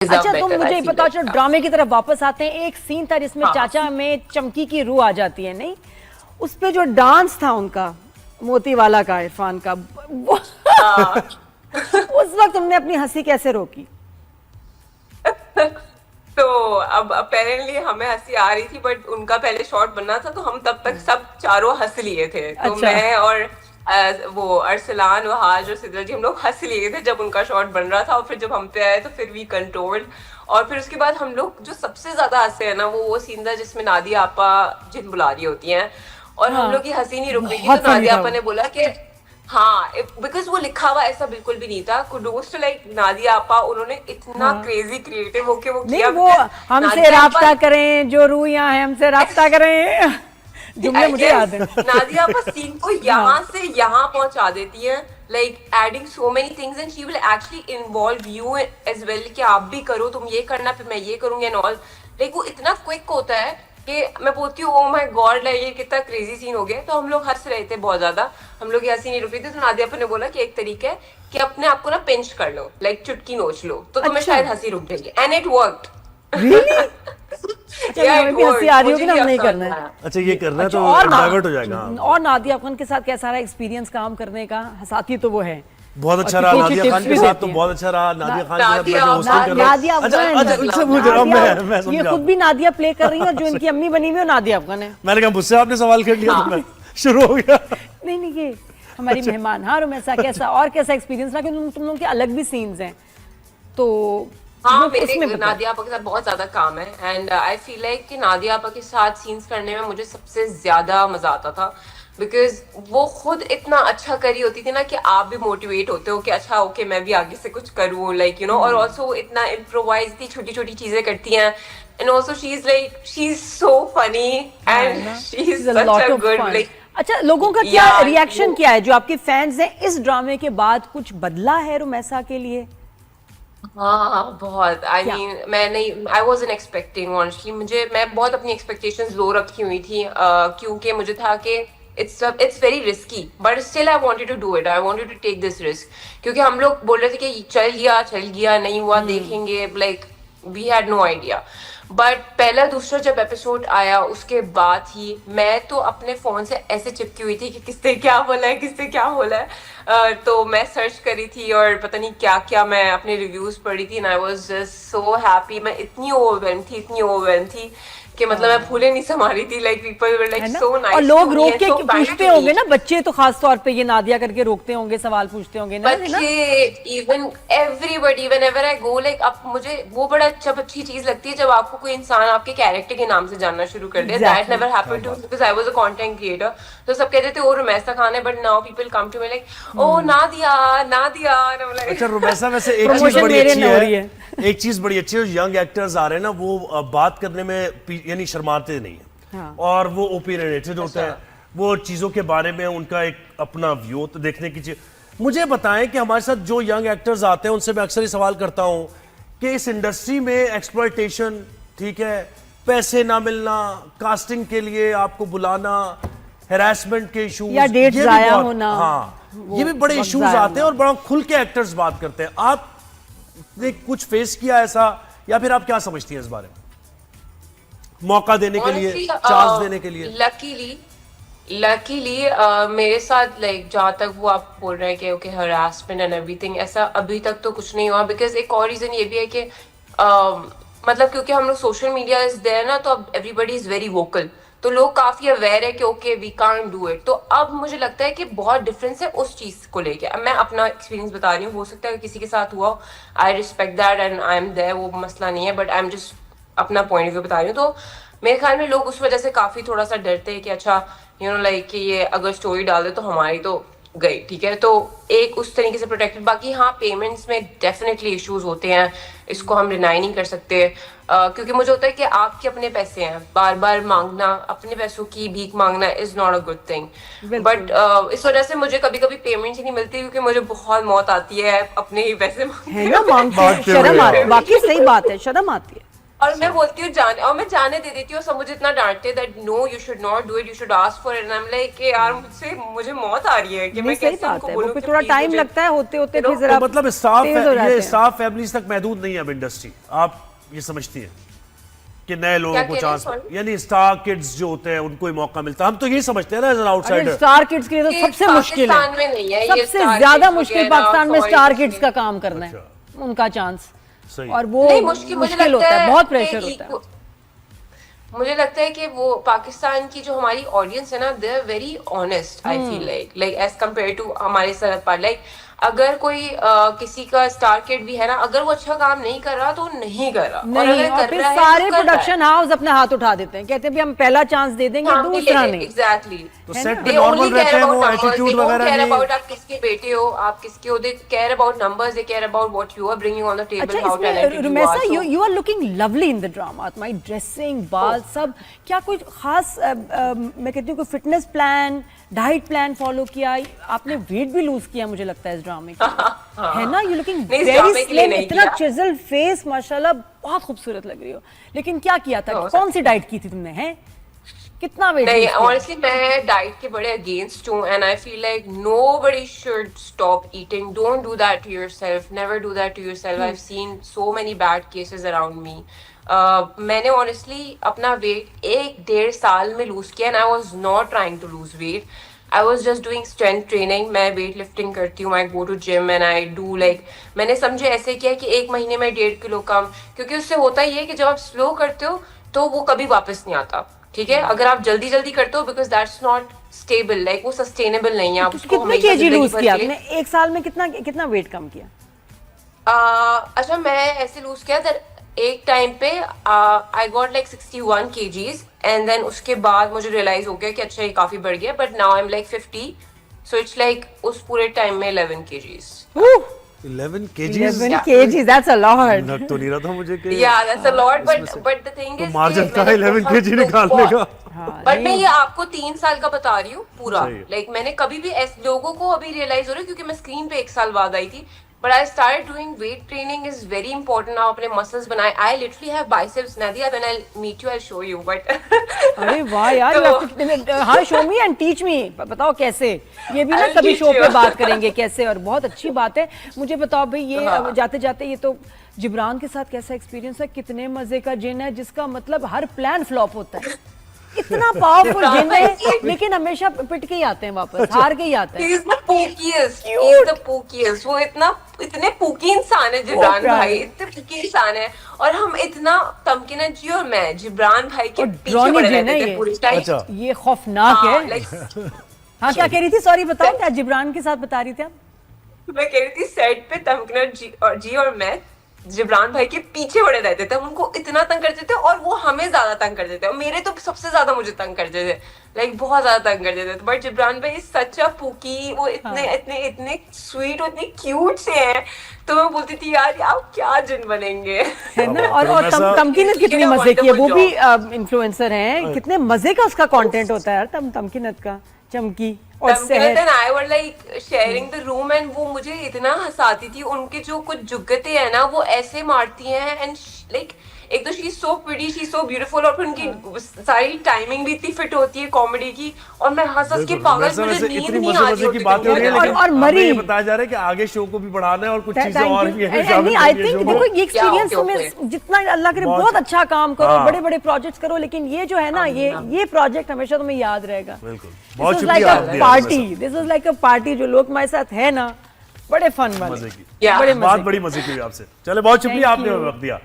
अच्छा तुम मुझे ये बताओ, चलो ड्रामे की तरफ वापस आते हैं। एक सीन था जिसमें हाँ। चाचा में चमकी की रूह आ जाती है, नहीं? उस पे जो डांस था उनका, मोती वाला का, इरफान का, हाँ। उस वक्त तुमने अपनी हंसी कैसे रोकी? तो अब अपेरेंटली हमें हंसी आ रही थी, बट उनका पहले शॉट बनना था, तो हम तब तक सब चारों हंस लिए थे। तो अच्छा। मैं और वो अरसलान, वहाज और सिद्रा जी, हम लोग हंस लिए थे जब उनका शॉट बन रहा था। और फिर जब हम पे आए तो फिर वी कंट्रोल्ड। और फिर उसके बाद हम लोग जो सबसे ज्यादा हंसे है ना, वो सीन था जिसमें नादिया आपा जिन बुला रही होती हैं, और हाँ, हम लोग की हंसी नहीं रुक रही थी। बहुत तो funny नादिया था आपा वो। ने बोला कि हाँ, बिकॉज वो लिखा हुआ ऐसा बिल्कुल भी नहीं था। कुडोस टू लाइक नादिया आपा, उन्होंने इतना हाँ। क्रेजी क्रिएटिव होके वो नहीं, किया। वो हमसे नादिया आपा राब्ता करें, जो रूहियां हैं हमसे राब्ता करें, जुमले मुझे याद है। नादिया आपा सीन को हाँ। यहाँ से यहाँ पहुंचा देती है, like adding so many things, and she will actually involve you as well कि आप भी करो, तुम ये करना, फिर मैं ये करूंगी एंड ऑल। लाइक वो इतना क्विक होता है कि मैं बोलती हूँ, ओ माय गॉड, लाइक ये कितना क्रेजी सीन हो गया। तो हम लोग हंस रहे थे बहुत ज्यादा, हम लोग की हंसी नहीं रुक रही थी। तो नादिया आपा ने बोला कि एक तरीका है कि अपने आप को ना पिंच कर लो, लाइक चुटकी नोच लो, तो तुम्हें अच्छा। शायद हंसी रुक जाएगी। And it worked. रियली? अच्छा, Yeah, हमें it भी हंसी worked. आ रही होगी मुझे ना, भी हम नहीं हंसा करना है। आया। अच्छा ये करना है अच्छा, तो और डाइवर्ट हो जाएगा। हाँ। और नादिया अफगान के साथ कैसा रहा एक्सपीरियंस काम करने का? हंसाती तो वो है, बहुत अच्छा और रहा कुछ नादिया tips खान भी के साथ, देती तो हैं। बहुत अच्छा रहा। नादिया खान के साथ नादिया- मैं होस्टिंग कर रहा हूँ। नादिया अच्छा अफगान। अच्छा, उनसे पूछ रहा हूँ मैं ये समझा। खुद भी नादिया प्ले कर रही है, और जो इनकी अम्मी बनी हुई है वो नादिया अफगान है। मैंने कहा मुझसे आपने सवाल कर लिया, तो मैं शुरू हो गया। नहीं नहीं, ये हमारी मेहमान। हाँ रुमैसा, कैसा और कैसा एक्सपीरियंस रहा? क्योंकि तुम लोग के अलग भी सीन्स हैं, तो हाँ, वो मेरे उसमें बताओ। नादिया आपा के साथ बहुत ज्यादा काम है, एंड आई फील लाइक कि नादिया आपा के साथ सीन्स करने में मुझे सबसे ज्यादा मजा आता था, बिकॉज वो खुद इतना अच्छा करी होती थी ना कि आप भी मोटिवेट होते हो कि अच्छा ओके मैं भी आगे से कुछ करूँ, लाइक यू नो। और ऑल्सो वो इतना इम्प्रोवाइज थी, छोटी छोटी चीजें करती हैं, and also she is so funny and she is such a good like. अच्छा, लोगों का क्या Yeah, रिएक्शन वो- क्या है जो आपके फैंस हैं? इस ड्रामे के बाद कुछ बदला है रुमैसा के लिए? हाँ, बहुत। आई क्या? मीन मैं नहीं, आई वॉजंट एक्सपेक्टिंग ऑनेस्टली। मैं बहुत अपनी एक्सपेक्टेशंस लो रखी हुई थी, क्योंकि मुझे था कि it's very risky, but still I wanted to do it, I wanted to take this risk. क्योंकि हम लोग बोल रहे थे कि चल गया, नहीं हुआ देखेंगे, like we had no idea. But पहला दूसरा जब एपिसोड आया, उसके बाद ही मैं तो अपने फोन से ऐसे चिपकी हुई थी कि किससे क्या बोला है, किससे क्या बोला है। तो मैं सर्च करी थी और पता नहीं क्या क्या मैं अपने रिव्यूज पढ़ी थी, and I was just so happy. मैं इतनी ओवरवेल्म थी कि मतलब मैं फूले नहीं समा रही थी। लाइक पीपल वर लाइक है ना? सो नाइस, और लोग रोक के पूछते होंगे ना, बच्चे तो खास तौर पे ये नादिया करके रोकते होंगे, सवाल पूछते होंगे ना, है ना? बच्चे, even everybody, whenever I go, like अब मुझे वो बड़ा अच्छी चीज लगती है जब आपको कोई इंसान आपके कैरेक्टर के नाम से जानना शुरू कर दे। That Exactly. Never happened to, because I was a content creator. तो सब कहते थे ओ रुमैसा खान है, but now people come to me like oh Nadia Nadia, and I'm like अच्छा रुमैसा, वैसे एक चीज Promotion बड़ी मेरे अच्छी न हो रही है, है। एक चीज बड़ी अच्छी है, यंग एक्टर्स आ रहे हैं ना, वो बात करने में यानी शर्माते नहीं है। हाँ। और वो ओपिनियनेटेड होते हैं, वो चीजों के बारे में उनका एक अपना व्यू तो देखने की चीज। मुझे बताएं कि हमारे साथ जो यंग एक्टर्स आते हैं उनसे मैं अक्सर ही सवाल करता हूं कि इस इंडस्ट्री में एक्सप्लॉयटेशन, ठीक है, पैसे ना मिलना, कास्टिंग के लिए आपको बुलाना, हैरेसमेंट के इश्यूज, या डेट जाया होना, हाँ, ये भी बड़े वक्त इश्यूज जाया आते हैं और बड़ा खुल के एक्टर्स बात करते हैं। आपने कुछ फेस किया ऐसा, या फिर आप क्या समझती हैं इस बारे में? मौका देने के लिए, चांस देने के लिए? लकीली मेरे साथ, लाइक जहाँ तक वो आप बोल रहे हैं कि ओके हरासमेंट एंड एवरीथिंग, ऐसा अभी तक तो कुछ नहीं हुआ। बिकॉज एक और रीजन ये भी है कि मतलब क्योंकि हम लोग सोशल मीडिया इज देयर ना, तो अब एवरीबडी इज वेरी वोकल, तो लोग काफी अवेयर है कि okay we can't do it. तो अब मुझे लगता है कि बहुत डिफरेंस है उस चीज को लेके। अब मैं अपना एक्सपीरियंस बता रही हूँ, हो सकता है कि किसी के साथ हुआ, I respect that and I am there, वो मसला नहीं है, बट आई एम जस्ट अपना पॉइंट ऑफ व्यू बता रही हूँ। तो मेरे ख्याल में लोग उस वजह से काफी थोड़ा सा डरते हैं कि अच्छा यू नो लाइक कि ये अगर स्टोरी डाल दे तो हमारी तो गई, ठीक है। तो एक उस तरीके से प्रोटेक्टेड। बाकी हाँ, पेमेंट्स में डेफिनेटली इश्यूज होते हैं, इसको हम डिनाई नहीं कर सकते, क्योंकि मुझे होता है कि आपके अपने पैसे हैं, बार बार मांगना, अपने पैसों की भीख मांगना is not a good thing. But इस वजह से मुझे कभी कभी पेमेंट्स ही नहीं मिलती, क्योंकि मुझे बहुत मौत आती है अपने ही पैसे है ना, मांगते हैं, शर्म आती है, बाकी सही बात है, शर्म आती है। और मैं बोलती हूँ मैं जाने दे देती हूँ, सब मुझे इतना डांटते that no you should not do it, you should ask for it, and I am like कि यार मुझे मौत आ रही है कि नहीं, मैं सही कैसे बात उनको है, वो बोलूं फिर कि थोड़ा please टाइम मुझे- लगता है, होते You know, फिर जरा तो मतलब स्टाफ तेज हो जाते ये हैं। स्टाफ फैमिलीज तक महदूद नहीं है अब इंडस्ट्री, आप ये समझती हैं कि नए लोगों क्या को कह रहे हैं, चांस, sorry? यानी स्टार किड्स जो होते हैं उनको ही मौका मिलता है, हम तो यही समझते हैं ना एज एन अरे आउटसाइडर। स्टार किड्स के लिए तो ये सबसे मुश्किल पाकिस्तान में नहीं है, है, ये सबसे Star ज्यादा Kids मुश्किल वगैरह, पाकिस्तान में Sorry स्टार किड्स किड्स का काम करना है, उनका चांस, सही। और वो नहीं, मुझे मुश्किल लगता होता है, बहुत कि प्रेशर होता है। मुझे लगता है कि वो पाकिस्तान की जो हमारी ऑडियंस है ना, they are very honest, I feel like as compare to हमारे सरहद पार, लाइक अगर कोई किसी का स्टार किड भी है ना, अगर वो अच्छा काम नहीं कर रहा तो वो नहीं कर रहा, नहीं, अगर और कर फिर रहा है सारे तो कर रहा है। प्रोडक्शन हाउस अपने हाथ उठा देते हैं, कहते हैं भी हम पहला चांस दे देंगे, दूसरा नहीं। एग्जैक्टली, तो है सेट ना? पे they only नॉर्मल care रहते हैं about वो, numbers, they एटीट्यूड don't वगैरह care नहीं। about आप किसके बेटे हो, आप किसके हो, they care about numbers, they care about what you are bringing on the table, अच्छा, how talented इसमें you Rumaisa are. So- you are looking lovely in the drama, तुम्हारी ड्रेसिंग, बाल सब, क्या कोई खास मैं कहती हूँ कोई fitness plan, diet plan follow किया, आपने वेट भी लूज किया मुझे लगता है इस ड्रामे के लिए, है ना? यू लुकिंग नहीं, इस वेरी ड्रामे के लिए स्लिम, नहीं इतना किया। चिजल फेस, माशाल्लाह बहुत खूबसूरत लग रही हो, लेकिन क्या किया था, No, कौन सी डाइट की थी तुमने, हैं कितना वेट नहीं, लूज किया? ऑनेस्टली मैं डाइट के बड़े अगेंस्ट हूँ, and I feel like nobody should stop eating, don't do that to yourself, never do that to yourself, I have seen so many bad cases around me. मैंने honestly अपना weight 1-1.5 साल में lose किया, and I was not trying to lose weight, I was just doing strength training, मैं weight lifting करती हूँ, I go to gym and I do like, मैंने समझे ऐसे किया कि 1 महीने में 1.5 किलो कम, क्योंकि उससे होता ही है कि जब आप स्लो करते हो तो वो कभी वापस नहीं आता, ठीक है? अगर आप जल्दी जल्दी करते हो, because that's not stable, like वो सस्टेनेबल नहीं है, आप उसको कितने हमेशा केजी जिंदगी लूज भर किया के लिए- आपने एक साल में, कितना वेट कम किया? अच्छा, मैं ऐसे लूज किया that एक टाइम पे I got like 61 kgs, and then उसके बाद मुझे रियलाइज हो गया कि अच्छा ये काफी बढ़ गया, but now I am like 50, so it's like उस पूरे टाइम में 11 kgs. 11 kgs 11 kgs, that's a lot. लग तो नहीं रहा था मुझे कि Yeah, that's a lot, but the thing तो is मार्जिन कि था मैंने 11 बहुत kg निकालने का। बट मैं ये आपको 3 साल का बता रही हूँ पूरा, सही है। लाइक मैंने कभी भी ऐसे लोगों को अभी रियलाइज हो रहा है, क्योंकि मैं स्क्रीन पे 1 साल बाद आई थी, but I started doing weight training, is very important now, अपने मसल्स बनाए, I literally have biceps, Nadia, when I meet you I show you, but अरे वाह यार, तो- you have to- हाँ, show me and teach me, बताओ कैसे, ये भी ना I'll कभी teach शो पे you. बात करेंगे कैसे, और बहुत अच्छी बात है। मुझे बताओ भाई, ये हाँ। जाते जाते ये तो जिब्रान के साथ कैसा एक्सपीरियंस है, कितने मजे का जिन है जिसका मतलब हर प्लान फ्लॉप होता है, इतना पावरफुल जिन है, लेकिन हमेशा पिट के ही आते हैं वापस, हार के ही आते हैं। He is the pookiest. He is the pookiest. वो इतने पूकी इंसान है जिब्रान प्यारे। भाई, इतने पूकी इंसान है, और हम इतना तमकिन जी और मैं जिब्रान भाई के और पीछे ड्रॉनी पड़े जिन है रहते थे ये। पूरी टाइम। अच्छा। ये खौफनाक है। लाइक हाँ, क्या कह रही थी, सॉरी बताओ, क्या जिब्रान के साथ बता रही थी आप? मैं कह रही थी सेट पे तमकिन जी और मैं जिब्रान भाई के पीछे पड़े रहते थे, हम उनको इतना तंग करते थे, और वो हमें ज्यादा तंग करते थे, और मेरे तो सबसे ज्यादा मुझे तंग करते थे, लाइक बहुत ज्यादा तंग करते थे, बट जिब्रान भाई सच अ पूकी, वो इतने स्वीट और इतने क्यूट से हैं, तो मैं बोलती थी यार आप क्या जिन बनेंगे। है ना? और तमकीनत कितनी It's मजे की है, वो भी wonderful इन्फ्लुएंसर हैं, कितने मजे का उसका कंटेंट होता है यार, तमकीनत का, चमकी और तमकिन सहर। and I were like sharing the room, and वो मुझे इतना हंसाती थी, उनके जो कुछ जुगते हैं ना वो ऐसे मारती हैं, एंड लाइक एक तो she is so pretty, she is so beautiful, और फिर उनकी सारी टाइमिंग भी इतनी फिट होती है कॉमेडी की, और मैं हंस हंस के पागल, वैसे मुझे वैसे नींद इतनी नहीं मजे आती मजे की बात हो रही है, और- लेकिन और हमें मरी। ये बताया जा रहा है कि आगे शो को भी बढ़ाना है और कुछ चीजें और भी हैं शामिल आई करनी है थिंक शो में। देखो, ये एक्सपीरियंस ओके, तुम्हें जितना अल्लाह करे बहुत- बहुत अच्छा काम करो, हाँ। बड़े बड़े प्रोजेक्ट्स करो, लेकिन ये जो है ना, ये प्रोजेक्ट हमेशा तुम्हें याद रहेगा। बिल्कुल, बहुत दिस लाइक शुक्रिया अ आपने party, this is like a party, जो लोग हमारे साथ है ना, बड़े फन वाले, मजे की Yeah. बड़े बात मजे बड़ी मजे की हुई आपसे। चले, बहुत शुक्रिया, Thank आपने you. वक्त दिया।